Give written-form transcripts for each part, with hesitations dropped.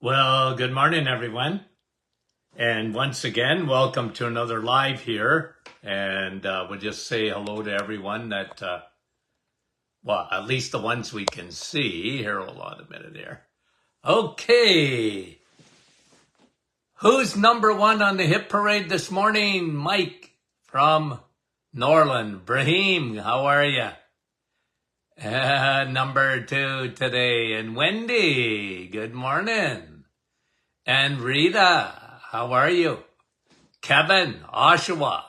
Well, good morning, everyone. And once again, welcome to another live here. And we'll just say hello to everyone that, well, at least the ones we can see. Here, hold on a minute here. Okay. Who's number one on the hit parade this morning? Mike from Norland. Brahim, how are you? Number two today. And Wendy, good morning. And Rita, how are you? Kevin, Oshawa.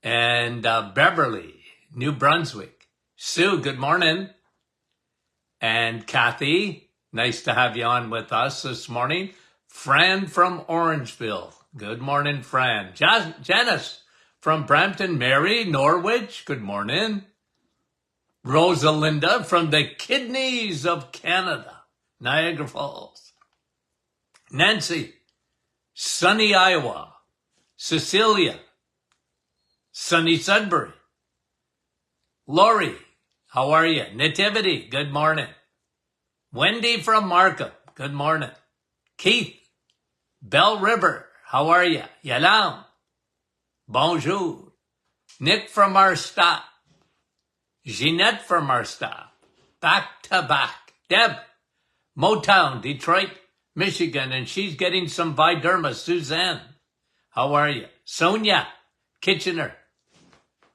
And Beverly, New Brunswick. Sue, good morning. And Kathy, nice to have you on with us this morning. Fran from Orangeville. Good morning, Fran. Janice from Brampton. Mary, Norwich. Good morning. Rosalinda from the Kidneys of Canada. Niagara Falls. Nancy, sunny Iowa. Cecilia, sunny Sudbury. Lori, how are you? Nativity, good morning. Wendy from Markham, good morning. Keith, Bell River, how are you? Yalam, bonjour. Nick from our staff. Jeanette from our staff. Back to back. Deb, Motown, Detroit, Michigan, and she's getting some Viderma. Suzanne, how are you? Sonia, Kitchener,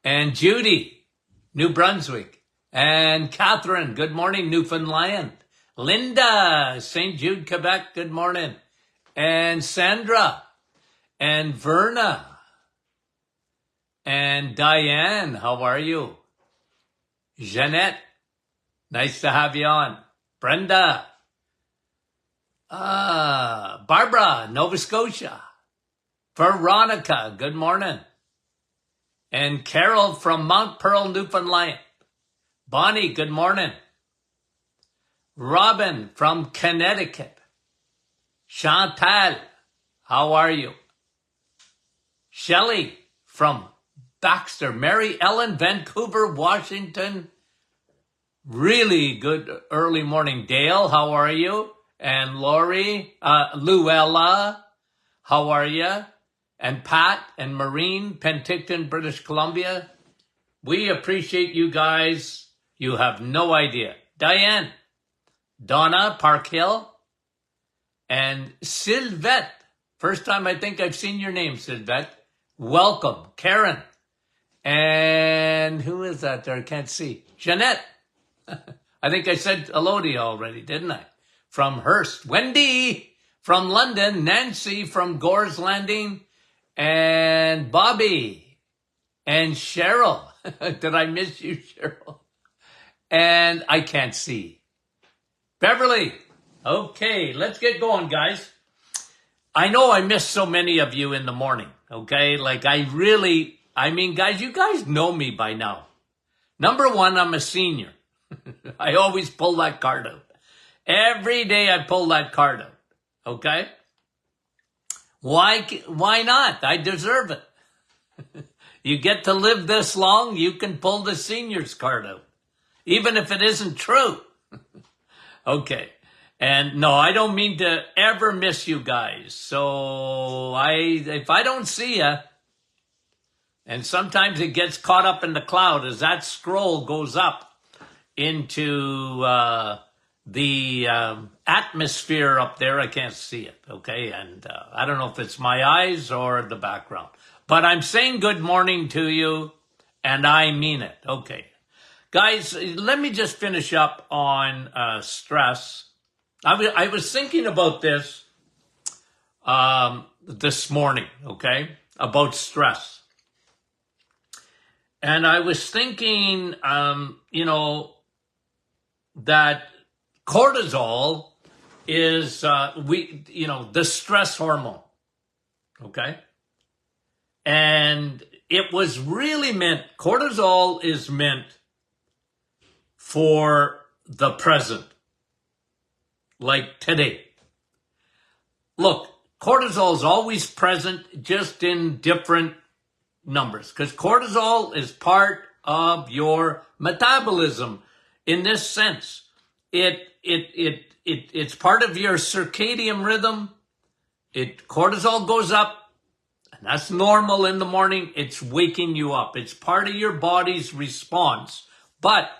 and Judy, New Brunswick, and Catherine, good morning, Newfoundland. Linda, St. Jude, Quebec, good morning. And Sandra, and Verna, and Diane, how are you? Jeanette, nice to have you on. Brenda, Barbara, Nova Scotia. Veronica, good morning. And Carol from Mount Pearl, Newfoundland. Bonnie, good morning. Robin from Connecticut. Chantal, how are you? Shelley from Baxter. Mary Ellen, Vancouver, Washington. Really good early morning. Dale, how are you? And Lori, Luella, how are you? And Pat and Maureen, Penticton, British Columbia. We appreciate you guys. You have no idea. Diane, Donna, Park Hill, and Sylvette. First time I think I've seen your name, Sylvette. Welcome. Karen. And who is that there? I can't see. Jeanette. I think I said hello to you already, didn't I? From Hearst. Wendy from London. Nancy from Gore's Landing. And Bobby. And Cheryl. Did I miss you, Cheryl? And I can't see. Beverly. Okay, let's get going, guys. I know I missed so many of you in the morning, okay? Like guys, you guys know me by now. Number one, I'm a senior. I always pull that card out. Every day I pull that card out, okay? Why not? I deserve it. You get to live this long, you can pull the seniors card out, even if it isn't true. Okay. And no, I don't mean to ever miss you guys. So if I don't see you, and sometimes it gets caught up in the cloud as that scroll goes up into the atmosphere up there, I can't see it, okay? And I don't know if it's my eyes or the background. But I'm saying good morning to you, and I mean it. Okay. Guys, let me just finish up on stress. I was thinking about this this morning, okay, about stress. And I was thinking, that cortisol is, the stress hormone, okay? And it was really cortisol is meant for the present. Like today. Look, cortisol is always present, just in different numbers, because cortisol is part of your metabolism in this sense. it's part of your circadian rhythm. Cortisol goes up, and that's normal in the morning. It's waking you up. It's part of your body's response. But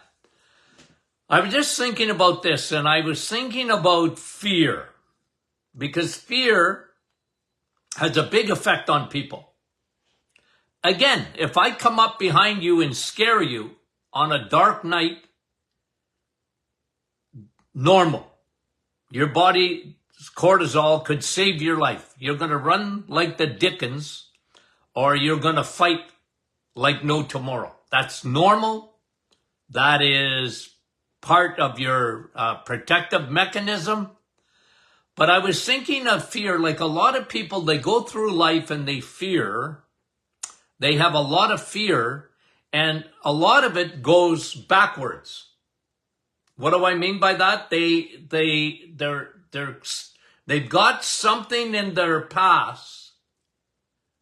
I was just thinking about this, and I was thinking about fear, because fear has a big effect on people. Again, if I come up behind you and scare you on a dark night, normal. Your body's cortisol could save your life. You're going to run like the Dickens, or you're going to fight like no tomorrow. That's normal. That is part of your protective mechanism. But I was thinking of fear, like a lot of people, they go through life and they fear. They have a lot of fear, and a lot of it goes backwards. What do I mean by that? They've got something in their past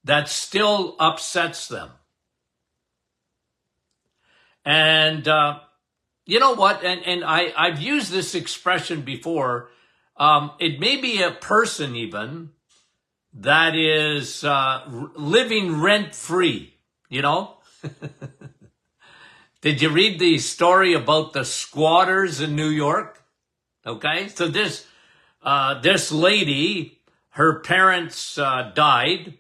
that still upsets them. And you know what? And I've used this expression before. It may be a person even that is living rent-free, you know? Did you read the story about the squatters in New York? Okay, so this lady, her parents died,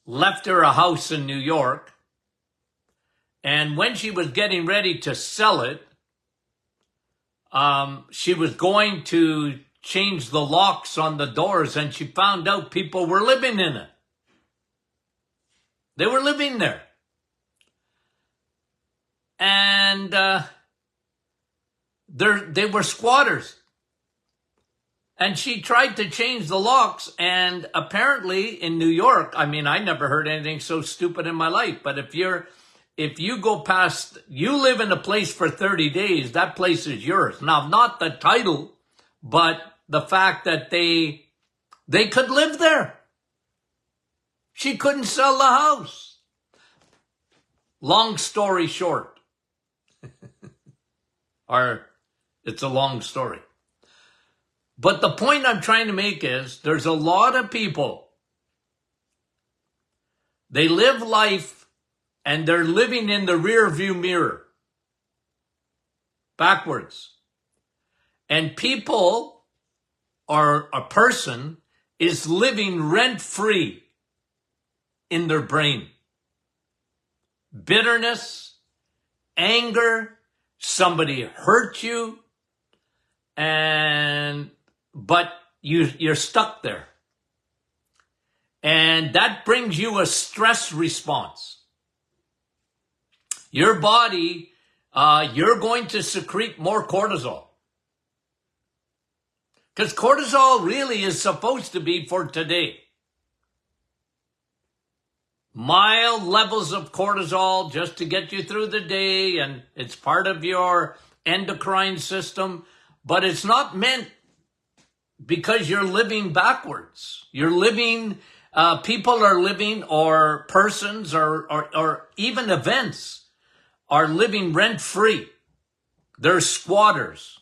left her a house in New York, and when she was getting ready to sell it, she was going to change the locks on the doors, and she found out people were living in it. They were living there. And they were squatters. And she tried to change the locks, and apparently in New York, I mean, I never heard anything so stupid in my life, but if you go past, you live in a place for 30 days, that place is yours. Now, not the title, but the fact that they could live there. She couldn't sell the house. Long story short. Or it's a long story. But the point I'm trying to make is there's a lot of people. They live life and they're living in the rear view mirror. Backwards. And people, or a person, is living rent-free in their brain. Bitterness, anger, somebody hurt you, but you're stuck there. And that brings you a stress response. Your body, you're going to secrete more cortisol. Because cortisol really is supposed to be for today. Mild levels of cortisol just to get you through the day, and it's part of your endocrine system, but it's not meant because you're living backwards. You're living, people are living, or persons, or even events are living rent-free. They're squatters.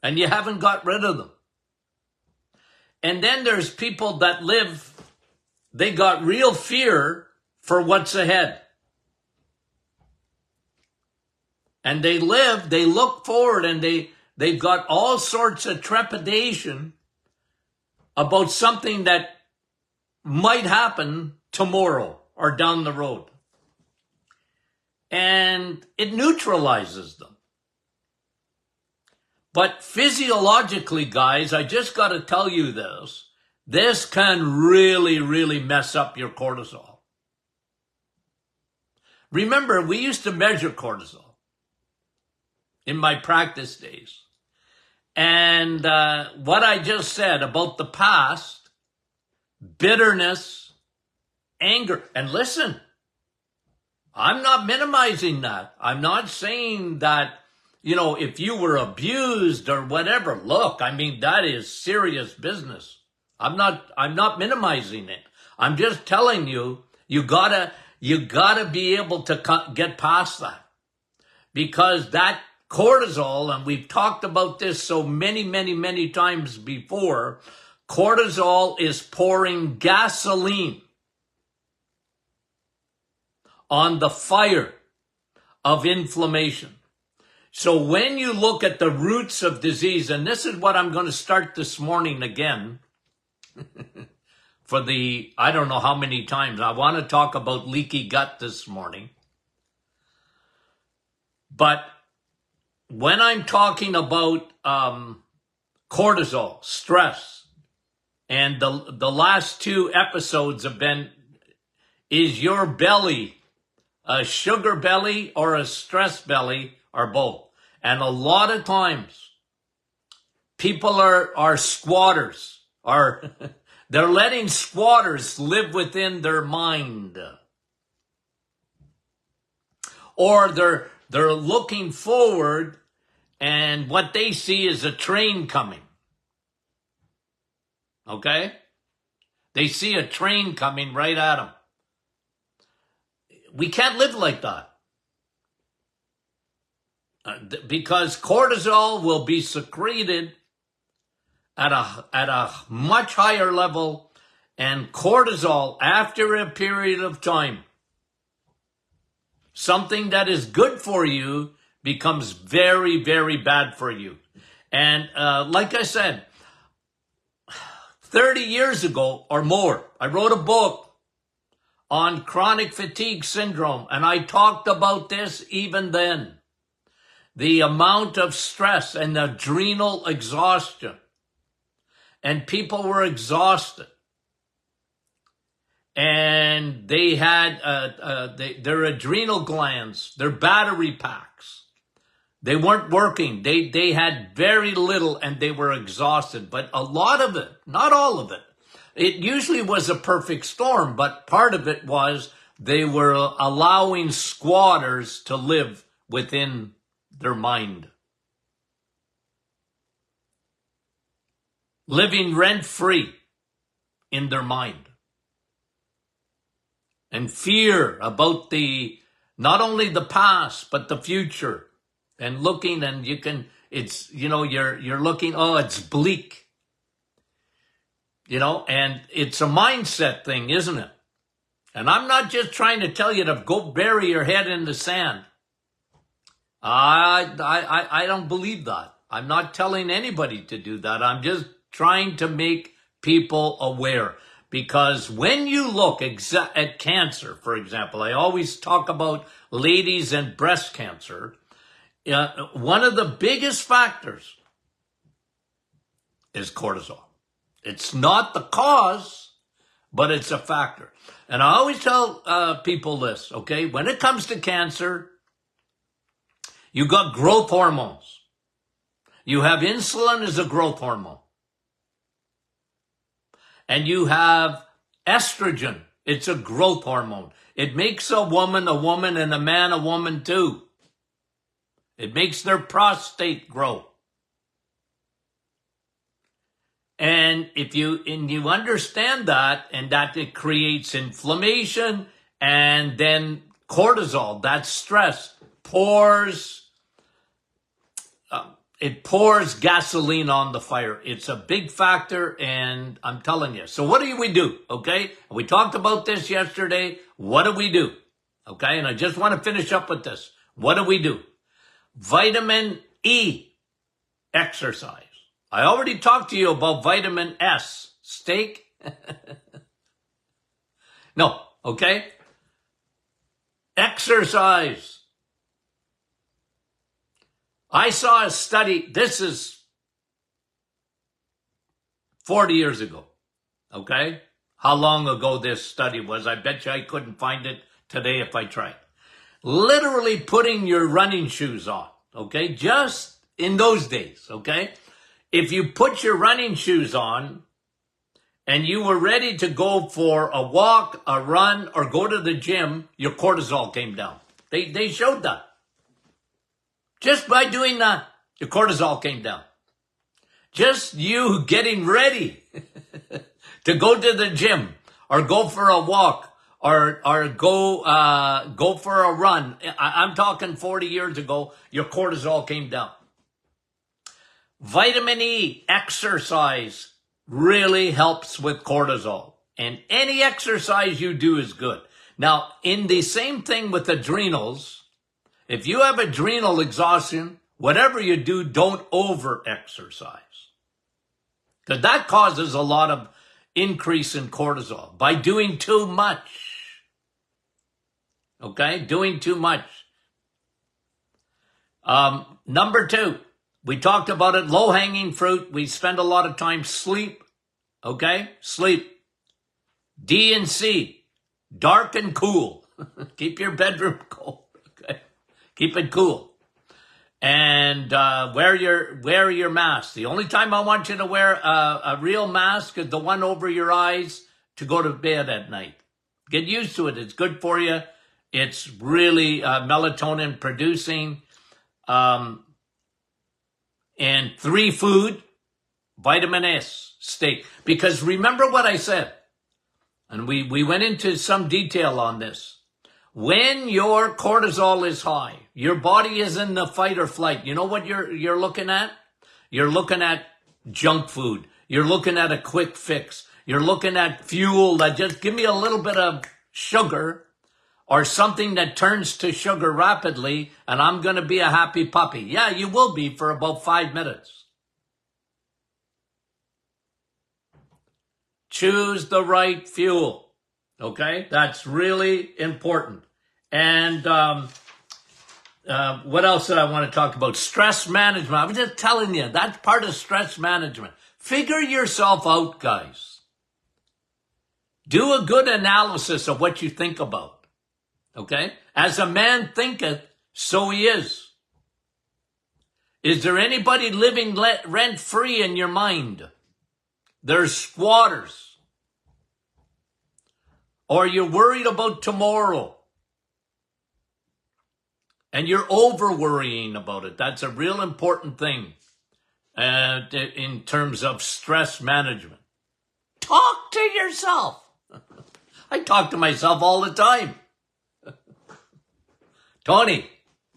And you haven't got rid of them. And then there's people that live, they got real fear for what's ahead. And they look forward, and they've got all sorts of trepidation about something that might happen tomorrow or down the road. And it neutralizes them. But physiologically, guys, I just got to tell you this can really, really mess up your cortisol. Remember, we used to measure cortisol in my practice days. And what I just said about the past, bitterness, anger, and listen, I'm not minimizing that. I'm not saying that, you know, if you were abused or whatever, look, I mean, that is serious business. I'm not minimizing it. I'm just telling you, you gotta be able to get past that. because that cortisol, and we've talked about this so many times before, cortisol is pouring gasoline on the fire of inflammation. So when you look at the roots of disease, and this is what I'm going to start this morning again, for the, I don't know how many times, I want to talk about leaky gut this morning. But when I'm talking about cortisol, stress, and the last two episodes have been, is your belly a sugar belly or a stress belly, or both? And a lot of times, people are squatters, they're letting squatters live within their mind. Or they're looking forward, and what they see is a train coming. Okay? They see a train coming right at them. We can't live like that. Because cortisol will be secreted at a much higher level, and cortisol, after a period of time, something that is good for you becomes very bad for you. And like I said, 30 years ago or more, I wrote a book on chronic fatigue syndrome, and I talked about this even then. The amount of stress and adrenal exhaustion. And people were exhausted. And they had their adrenal glands, their battery packs, they weren't working. They had very little, and they were exhausted. But a lot of it, not all of it, it usually was a perfect storm, but part of it was they were allowing squatters to live within their mind. Living rent-free in their mind. And fear about not only the past, but the future. And looking, and you're looking, oh, it's bleak. And it's a mindset thing, isn't it? And I'm not just trying to tell you to go bury your head in the sand. I don't believe that. I'm not telling anybody to do that. I'm just trying to make people aware. Because when you look at cancer, for example, I always talk about ladies and breast cancer. One of the biggest factors is cortisol. It's not the cause, but it's a factor. And I always tell people this, okay? When it comes to cancer, you got growth hormones. You have insulin as a growth hormone. And you have estrogen. It's a growth hormone. It makes a woman, and a man, a woman too. It makes their prostate grow. And if you understand that, and that it creates inflammation, and then cortisol, that stress, pours gasoline on the fire. It's a big factor, and I'm telling you. So what do we do? Okay, we talked about this yesterday. What do we do? Okay, and I just want to finish up with this. What do we do? Vitamin E, exercise. I already talked to you about vitamin S, steak. No, okay? Exercise. I saw a study, this is 40 years ago, okay? How long ago this study was, I bet you I couldn't find it today if I tried. Literally putting your running shoes on, okay? Just in those days, okay? If you put your running shoes on and you were ready to go for a walk, a run, or go to the gym, your cortisol came down. They showed that. Just by doing that, your cortisol came down. Just you getting ready to go to the gym or go for a walk or go for a run. I'm talking 40 years ago, your cortisol came down. Vitamin E, exercise really helps with cortisol. And any exercise you do is good. Now, in the same thing with adrenals, if you have adrenal exhaustion, whatever you do, don't over-exercise. Because that causes a lot of increase in cortisol by doing too much. Okay? Doing too much. Number 2, we talked about it, low-hanging fruit. We spend a lot of time sleep. Okay? Sleep. D and C, dark and cool. Keep your bedroom cool. Okay? Keep it cool. And wear your mask. The only time I want you to wear a real mask is the one over your eyes to go to bed at night. Get used to it. It's good for you. It's really melatonin producing. And 3, food, vitamin S, steak. Because remember what I said, and we went into some detail on this. When your cortisol is high, your body is in the fight or flight. You know what you're looking at? You're looking at junk food. You're looking at a quick fix. You're looking at fuel that just give me a little bit of sugar or something that turns to sugar rapidly, and I'm going to be a happy puppy. Yeah, you will be for about 5 minutes. Choose the right fuel. Okay? That's really important. And what else did I want to talk about? Stress management. I was just telling you, that's part of stress management. Figure yourself out, guys. Do a good analysis of what you think about. Okay? As a man thinketh, so he is. Is there anybody living rent-free in your mind? There's squatters. Or you're worried about tomorrow. And you're over-worrying about it. That's a real important thing in terms of stress management. Talk to yourself. I talk to myself all the time. Tony,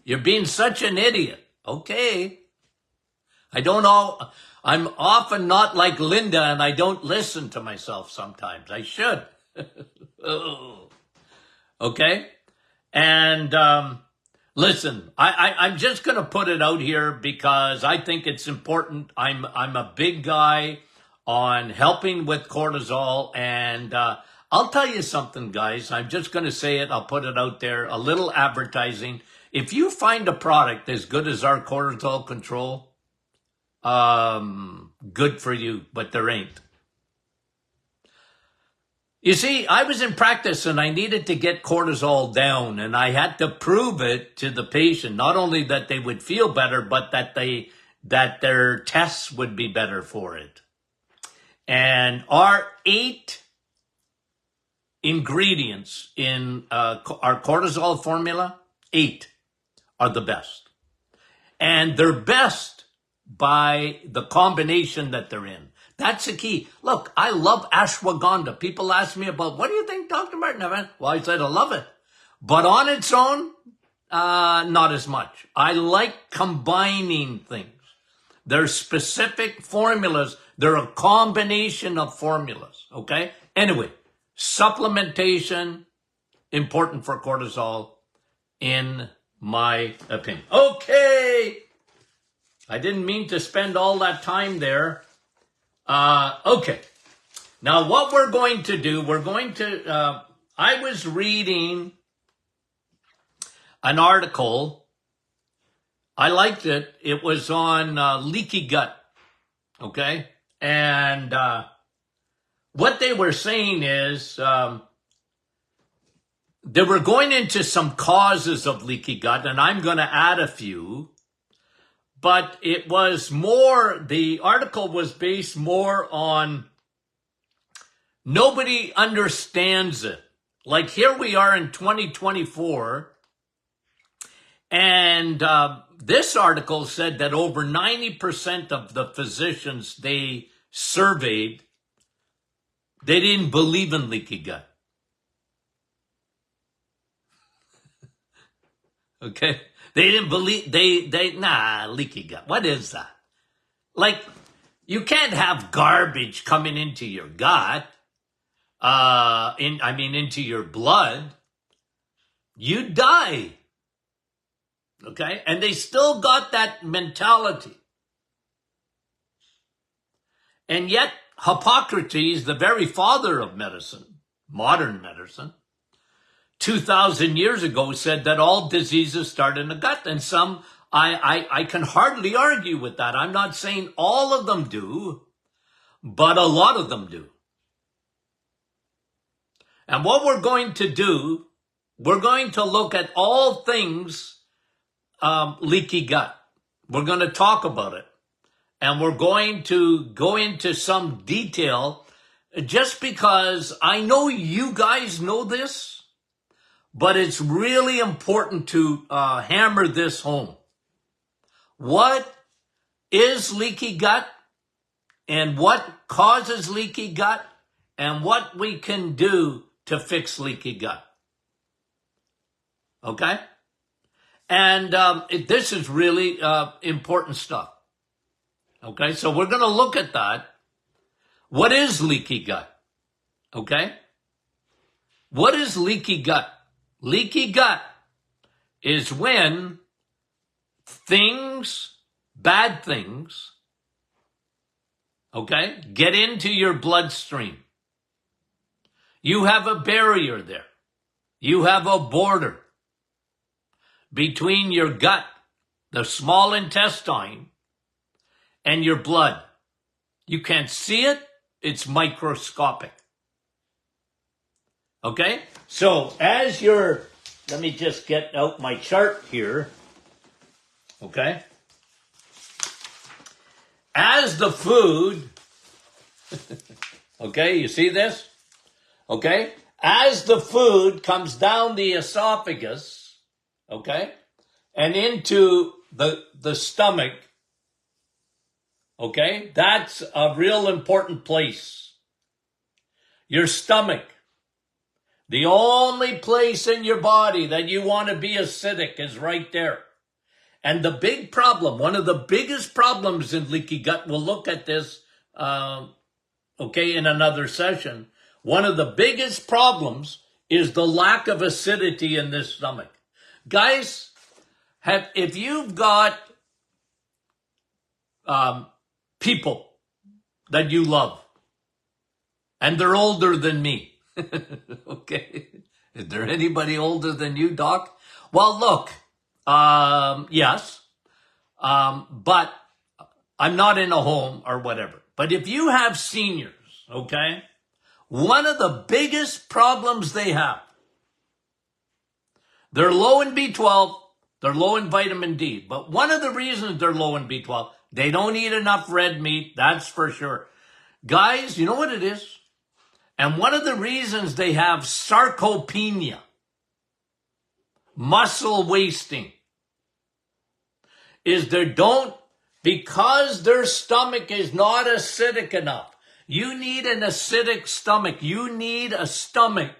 you're being such an idiot. Okay. I don't know. I'm often not like Linda, and I don't listen to myself sometimes. I should. Okay? And listen, I'm just going to put it out here because I think it's important. I'm a big guy on helping with cortisol, and I'll tell you something, guys. I'm just going to say it. I'll put it out there. A little advertising. If you find a product as good as our cortisol control, good for you, but there ain't. You see, I was in practice and I needed to get cortisol down, and I had to prove it to the patient, not only that they would feel better, but that their tests would be better for it. And our 8 ingredients in our cortisol formula, 8 are the best. And they're best by the combination that they're in. That's the key. Look, I love ashwagandha. People ask me about, what do you think, Dr. Martin? Well, I said I love it. But on its own, not as much. I like combining things. There's specific formulas. They're a combination of formulas, okay? Anyway, supplementation, important for cortisol, in my opinion. Okay. I didn't mean to spend all that time there. Okay. Now, what we're going to do, I was reading an article. I liked it. It was on leaky gut. Okay. And what they were saying is they were going into some causes of leaky gut, and I'm going to add a few. But it was more, the article was based more on nobody understands it. Like here we are in 2024, and this article said that over 90% of the physicians they surveyed, they didn't believe in leaky gut. Okay? They didn't believe, leaky gut. What is that? Like, you can't have garbage coming into your gut, into your blood. You die. Okay? And they still got that mentality. And yet, Hippocrates, the very father of medicine, modern medicine, 2,000 years ago said that all diseases start in the gut. And some, I can hardly argue with that. I'm not saying all of them do, but a lot of them do. And what we're going to do, we're going to look at all things leaky gut. We're going to talk about it. And we're going to go into some detail just because I know you guys know this, but it's really important to hammer this home. What is leaky gut and what causes leaky gut and what we can do to fix leaky gut. Okay? And this is really important stuff. Okay, so we're going to look at that. What is leaky gut? Okay? What is leaky gut? Leaky gut is when bad things, okay, get into your bloodstream. You have a barrier there. You have a border between your gut, the small intestine, and your blood. You can't see it. It's microscopic. Okay? So let me just get out my chart here. Okay? As the food, okay, you see this? Okay? As the food comes down the esophagus, okay, and into the stomach, okay, that's a real important place. Your stomach. The only place in your body that you want to be acidic is right there. And the big problem, one of the biggest problems in leaky gut, we'll look at this, in another session. One of the biggest problems is the lack of acidity in this stomach. Guys, if you've got people that you love, and they're older than me, okay, is there anybody older than you, Doc? Well, look, yes, but I'm not in a home or whatever. But if you have seniors, okay, one of the biggest problems they have, they're low in B12, they're low in vitamin D. But one of the reasons they're low in B12, they don't eat enough red meat, that's for sure. Guys, you know what it is? And one of the reasons they have sarcopenia, muscle wasting, is because their stomach is not acidic enough. You need an acidic stomach. You need a stomach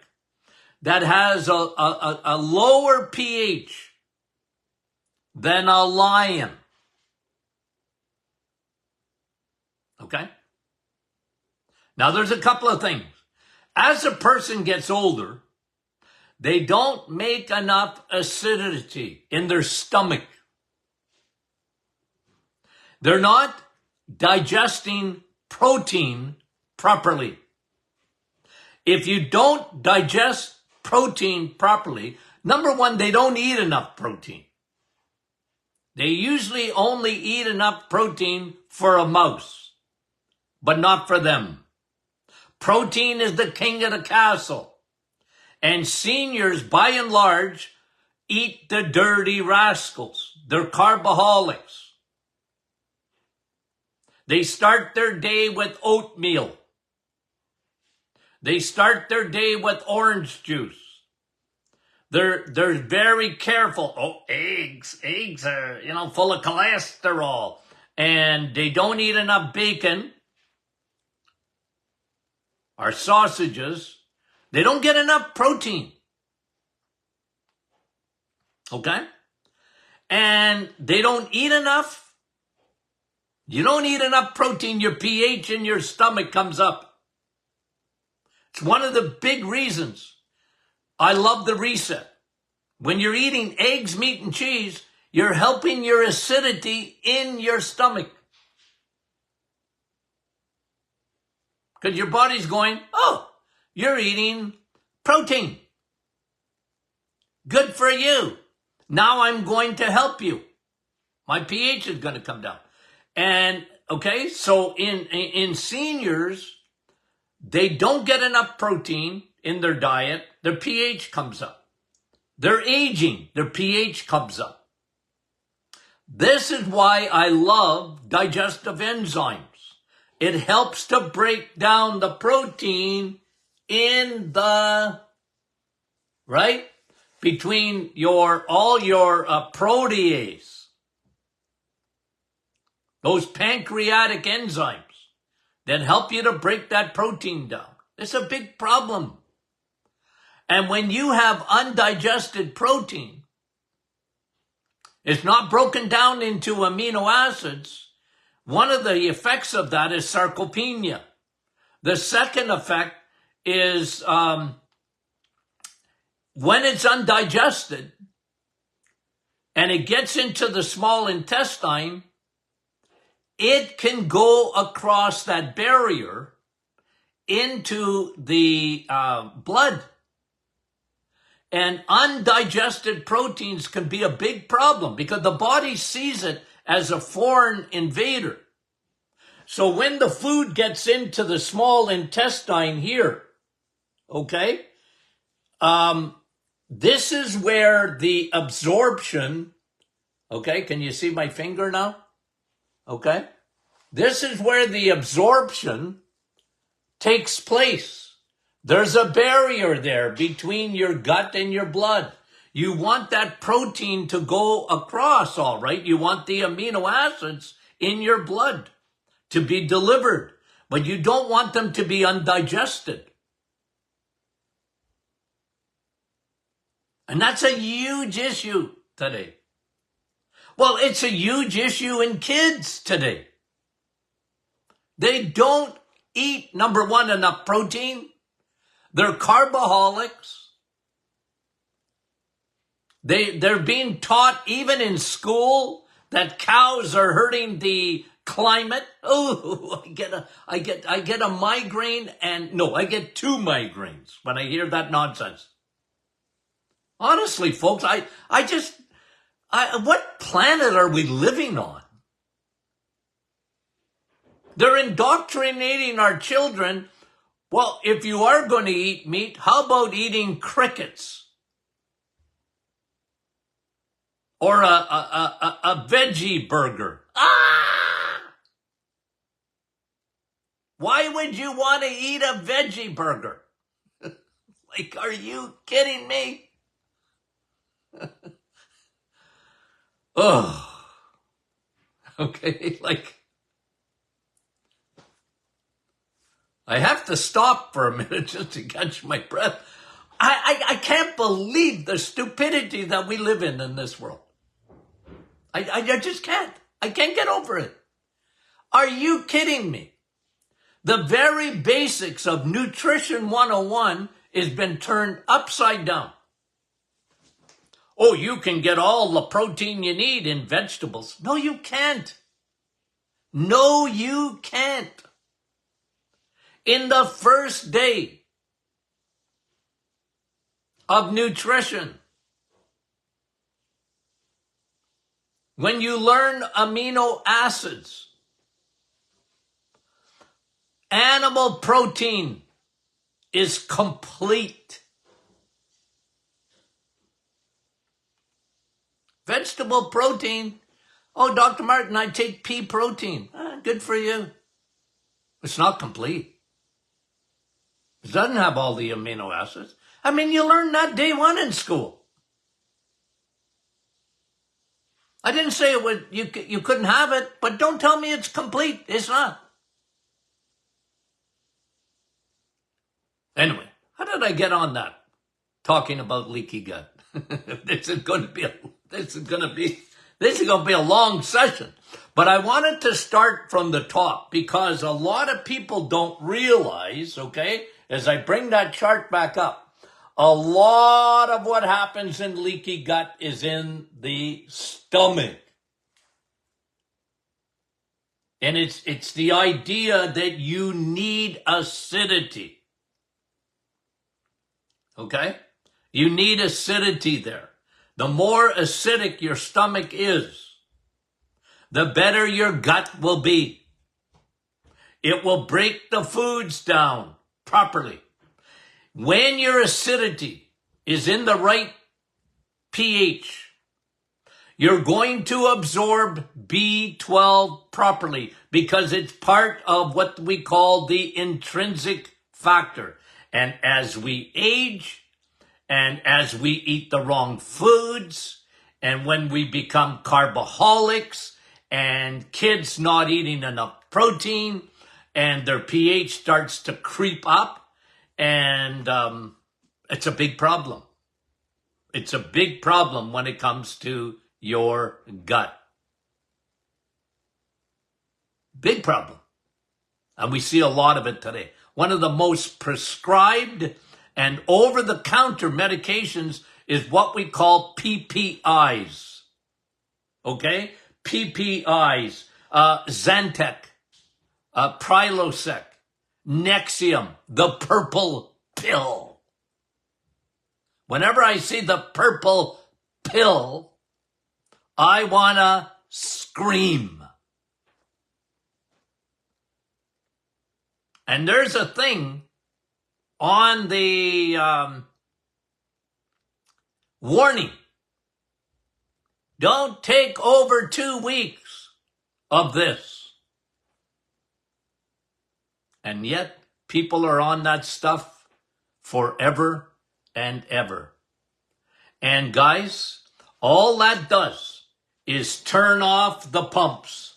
that has a lower pH than a lion. Okay? Now there's a couple of things. As a person gets older, they don't make enough acidity in their stomach. They're not digesting protein properly. If you don't digest protein properly, number one, they don't eat enough protein. They usually only eat enough protein for a mouse, but not for them. Protein is the king of the castle. And seniors, by and large, eat the dirty rascals. They're carboholics. They start their day with oatmeal. They start their day with orange juice. They're very careful. Oh, eggs are, full of cholesterol. And they don't eat enough bacon or sausages. They don't get enough protein. Okay? and they don't eat enough. You don't eat enough protein, your pH in your stomach comes up. It's one of the big reasons I love the reset. When you're eating eggs, meat, and cheese, you're helping your acidity in your stomach. Because your body's going, oh, you're eating protein. Good for you. Now I'm going to help you. My pH is going to come down. And, okay, so in seniors, they don't get enough protein in their diet. Their pH comes up. They're aging. Their pH comes up. This is why I love digestive enzymes. It helps to break down the protein in the, right? Between all your protease. Those pancreatic enzymes that help you to break that protein down. It's a big problem. And when you have undigested protein, it's not broken down into amino acids. One of the effects of that is sarcopenia. The second effect is when it's undigested and it gets into the small intestine, it can go across that barrier into the blood. And undigested proteins can be a big problem because the body sees it as a foreign invader. So when the food gets into the small intestine here, okay, this is where the absorption, okay, can you see my finger now? Okay, this is where the absorption takes place. There's a barrier there between your gut and your blood. You want that protein to go across, all right? You want the amino acids in your blood to be delivered, but you don't want them to be undigested. And that's a huge issue today. Well, it's a huge issue in kids today. They don't eat, number one, enough protein. They're carboholics. They're being taught even in school that cows are hurting the climate. Oh, I get a migraine, and no, I get 2 migraines when I hear that nonsense. Honestly, folks, what planet are we living on? They're indoctrinating our children. Well, if you are going to eat meat, how about eating crickets? Or a veggie burger? Why would you want to eat a veggie burger? Like, are you kidding me? Oh, okay, like, I have to stop for a minute just to catch my breath. I can't believe the stupidity that we live in this world. I just can't. I can't get over it. Are you kidding me? The very basics of Nutrition 101 has been turned upside down. Oh, you can get all the protein you need in vegetables. No, you can't. No, you can't. In the first day of nutrition, when you learn amino acids, animal protein is complete. Vegetable protein, oh, Dr. Martin, I take pea protein. Good for you. It's not complete. It doesn't have all the amino acids. I mean, you learned that day one in school. I didn't say it would. You couldn't have it, but don't tell me it's complete. It's not. Anyway, how did I get on that? Talking about leaky gut. This is going to be This is going to be a long session. But I wanted to start from the top because a lot of people don't realize, okay, as I bring that chart back up, a lot of what happens in leaky gut is in the stomach. And it's the idea that you need acidity. Okay? You need acidity there. The more acidic your stomach is, the better your gut will be. It will break the foods down properly. When your acidity is in the right pH, you're going to absorb B12 properly because it's part of what we call the intrinsic factor. And as we age, and as we eat the wrong foods, and when we become carboholics, and kids not eating enough protein, and their pH starts to creep up, and it's a big problem. It's a big problem when it comes to your gut. Big problem. And we see a lot of it today. One of the most prescribed and over-the-counter medications is what we call PPIs. Okay? PPIs, Zantac, Prilosec, Nexium, the purple pill. Whenever I see the purple pill, I want to scream. And there's a thing on the warning. Don't take over 2 weeks of this. And yet, people are on that stuff forever and ever. And guys, all that does is turn off the pumps.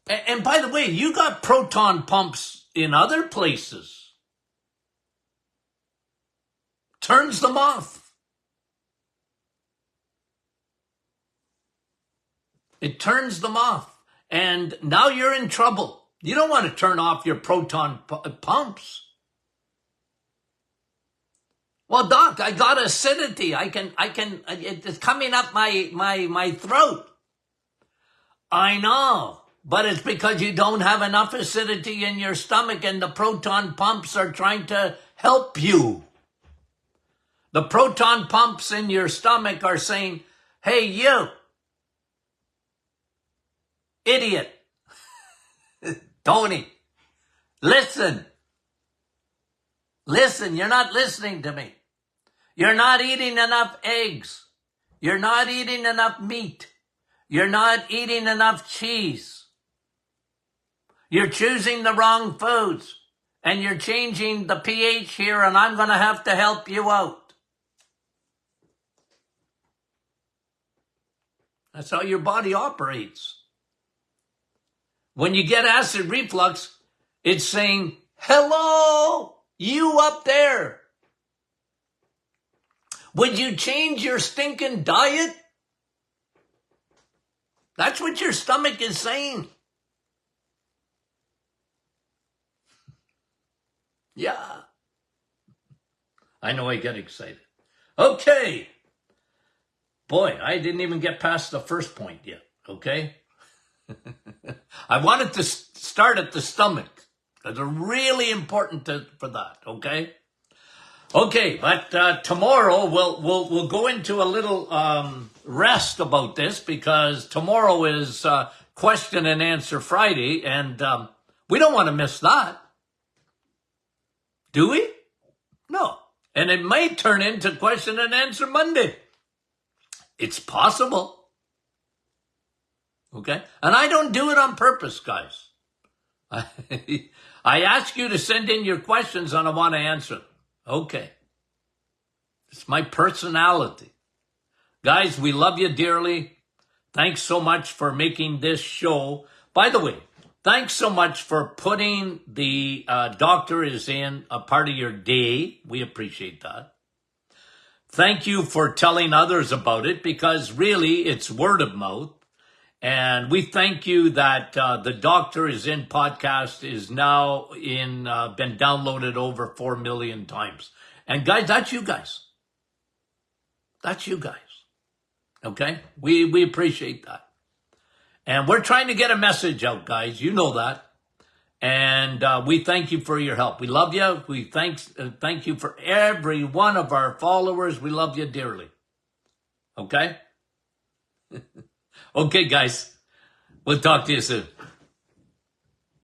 And by the way, you got proton pumps in other places. Turns them off. It turns them off. And now you're in trouble. You don't want to turn off your proton pumps. Well, doc, I got acidity. It's coming up my throat. I know, but it's because you don't have enough acidity in your stomach and the proton pumps are trying to help you. The proton pumps in your stomach are saying, hey, you, idiot, Tony, listen, you're not listening to me. You're not eating enough eggs. You're not eating enough meat. You're not eating enough cheese. You're choosing the wrong foods. And you're changing the pH here, and I'm going to have to help you out. That's how your body operates. When you get acid reflux, it's saying, hello, you up there. Would you change your stinking diet? That's what your stomach is saying. Yeah. I know I get excited. Okay. Boy, I didn't even get past the first point yet, okay? I wanted to start at the stomach. It's really important for that, okay? Okay, but tomorrow we'll go into a little rest about this because tomorrow is question and answer Friday, and we don't want to miss that. Do we? No. And it may turn into question and answer Monday. It's possible. Okay? And I don't do it on purpose, guys. I ask you to send in your questions and I want to answer them. Okay. It's my personality. Guys, we love you dearly. Thanks so much for making this show. By the way, thanks so much for putting the doctor is in a part of your day. We appreciate that. Thank you for telling others about it, because really it's word of mouth. And we thank you that the Doctor is in podcast is now been downloaded over 4 million times. And guys, that's you guys. That's you guys. Okay? We appreciate that. And we're trying to get a message out, guys. You know that. And we thank you for your help. We love you. We thank you for every one of our followers. We love you dearly. Okay? Okay, guys. We'll talk to you soon.